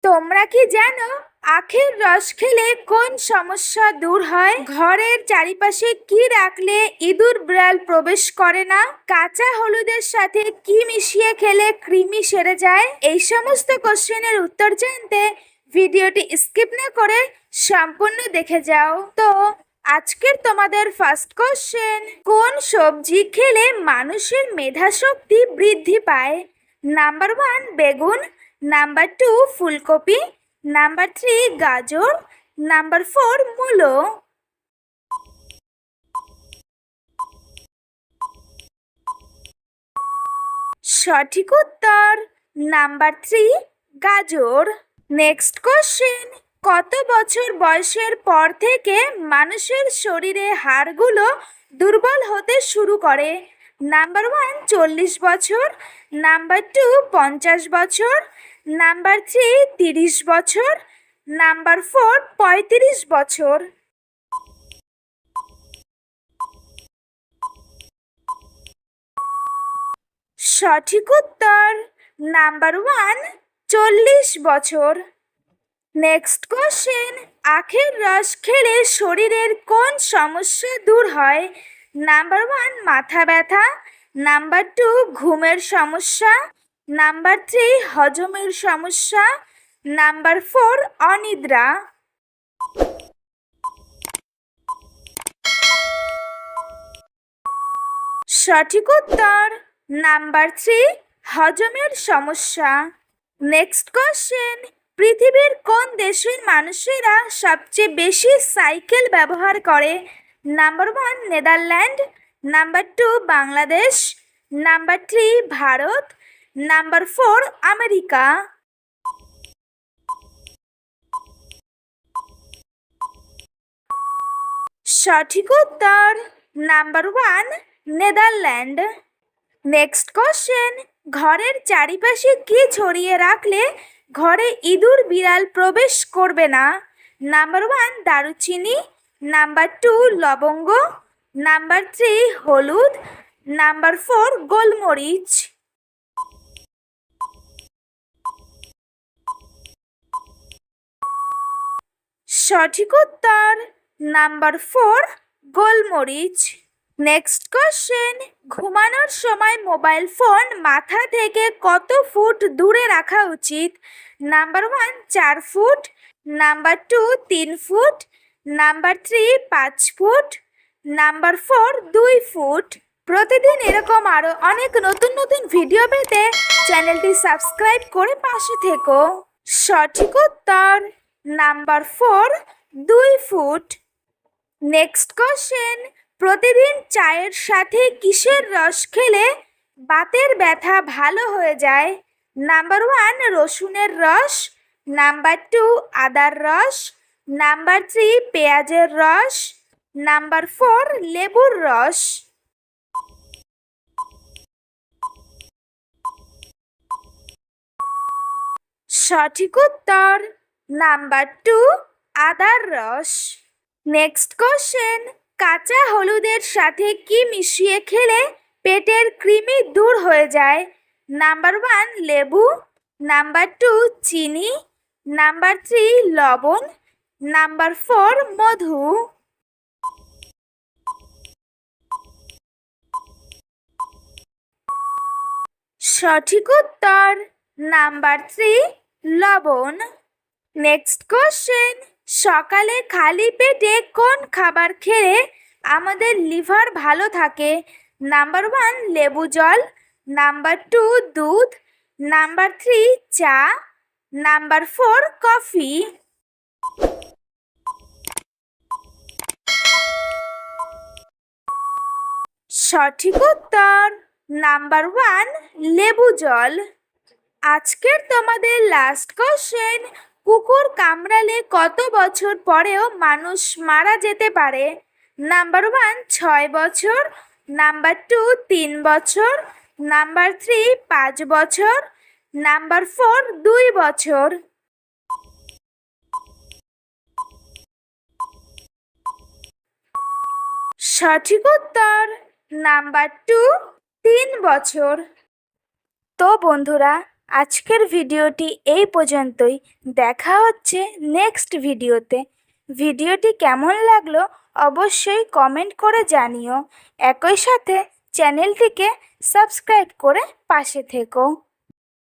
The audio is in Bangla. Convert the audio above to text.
তোমরা কি জানো আখের রস খেলে কোন সমস্যা দূর হয়? ঘরের চারিপাশে কি রাখলে ইঁদুর বিড়াল প্রবেশ করে না? কাঁচা হলুদের সাথে কি মিশিয়ে খেলে কৃমি সেরে যায়? এই সমস্ত কোশ্চেনের উত্তর জানতে ভিডিওটি স্কিপ না করে সম্পূর্ণ দেখে যাও। তো আজকের তোমাদের ফার্স্ট কোশ্চেন, কোন সবজি খেলে মানুষের মেধাশক্তি বৃদ্ধি পায়? নাম্বার 1 বেগুন, নাম্বার 2 ফুলকপি, নাম্বার 3 গাজর, নাম্বার 4 মূলো। সঠিক উত্তর নাম্বার 3 গাজর। নেক্সট কোশ্চেন, কত বছর বয়সের পর থেকে মানুষের শরীরে হাড়গুলো দুর্বল হতে শুরু করে? নাম্বার 1 40 বছর, নাম্বার 2 50 বছর, নাম্বার 3 30 বছর, নাম্বার 4 35 বছর। সঠিক উত্তর নাম্বার 1 40 বছর। নেক্সট কোশ্চেন, আখের রস খেলে শরীরের কোন সমস্যা দূর হয়? নাম্বার 1 মাথা ব্যথা, নাম্বার 2 ঘুমের সমস্যা, নাম্বার 3 হজমের সমস্যা, নাম্বার 4 অনিদ্রা। সঠিক উত্তর নাম্বার 3 হজমের সমস্যা। নেক্সট কোশ্চেন, পৃথিবীর কোন দেশের মানুষেরা সবচেয়ে বেশি সাইকেল ব্যবহার করে? Number 1 Netherland, number 2 Bangladesh, number 3 Bharat, number 4 America. সঠিক উত্তর নাম্বার 1 নেদারল্যান্ড। নেক্সট কোশ্চেন, ঘরের চারিপাশে কি ছড়িয়ে রাখলে ঘরে ইঁদুর বিড়াল প্রবেশ করবে না? নাম্বার 1 দারুচিনি, নাম্বার 2 লবঙ্গ, নাম্বার 3 হলুদ, নাম্বার 4 গোলমরিচ। সঠিক উত্তর নাম্বার 4 গোলমরিচ। নেক্সট কোশ্চেন, ঘুমানোর সময় মোবাইল ফোন মাথা থেকে কত ফুট দূরে রাখা উচিত? Number 1 4 foot, number 2 3 foot, number 3 5 foot, number 4 2 foot. প্রতিদিন এরকম আরো অনেক নতুন নতুন ভিডিও পেতে চ্যানেলটি সাবস্ক্রাইব করে পাশে থেকো। সঠিক উত্তর নাম্বার 4 2 ফুট। নেক্সট কোশ্চেন, প্রতিদিন চায়ের সাথে কিসের রস খেলে বাতের ব্যথা ভালো হয়ে যায়? নাম্বার 1 রসুনের রস, নাম্বার 2 আদার রস, নাম্বার 3 পেঁয়াজের রস, নাম্বার 4 লেবুর রস। সঠিক উত্তর নাম্বার 2 আদার রস। নেক্সট কোশ্চেন, কাঁচা হলুদের সাথে কি মিশিয়ে খেলে পেটের কৃমি দূর হয়ে যায়? নাম্বার 1 লেবু, নাম্বার 2 চিনি, নাম্বার 3 লবণ, নাম্বার 4 মধু। সঠিক উত্তর নাম্বার 3 লবণ। নেক্সট কোশ্চেন, সকালে খালি পেটে কোন খাবার খেলে আমাদের লিভার ভালো থাকে? নাম্বার 1 লেবু জল, নাম্বার 2 দুধ, নাম্বার 3 চা, নাম্বার 4 কফি। সঠিক উত্তর নাম্বার 1 লেবু জল। আজকের তোমাদের লাস্ট কোশ্চেন, কুকুর কামড়ালে কত বছর পরেও মানুষ মারা যেতে পারে? নাম্বার 1 6 বছর, নাম্বার 2 3 বছর, নাম্বার 3 5 বছর, নাম্বার 4 2 বছর। সঠিক উত্তর নাম্বার 2 3 বছর। তো বন্ধুরা, আজকের ভিডিওটি এই পর্যন্তই। দেখা হচ্ছে নেক্সট ভিডিওতে। ভিডিওটি কেমন লাগলো অবশ্যই কমেন্ট করে জানিও। একই সাথে চ্যানেলটিকে সাবস্ক্রাইব করে পাশে থেকো।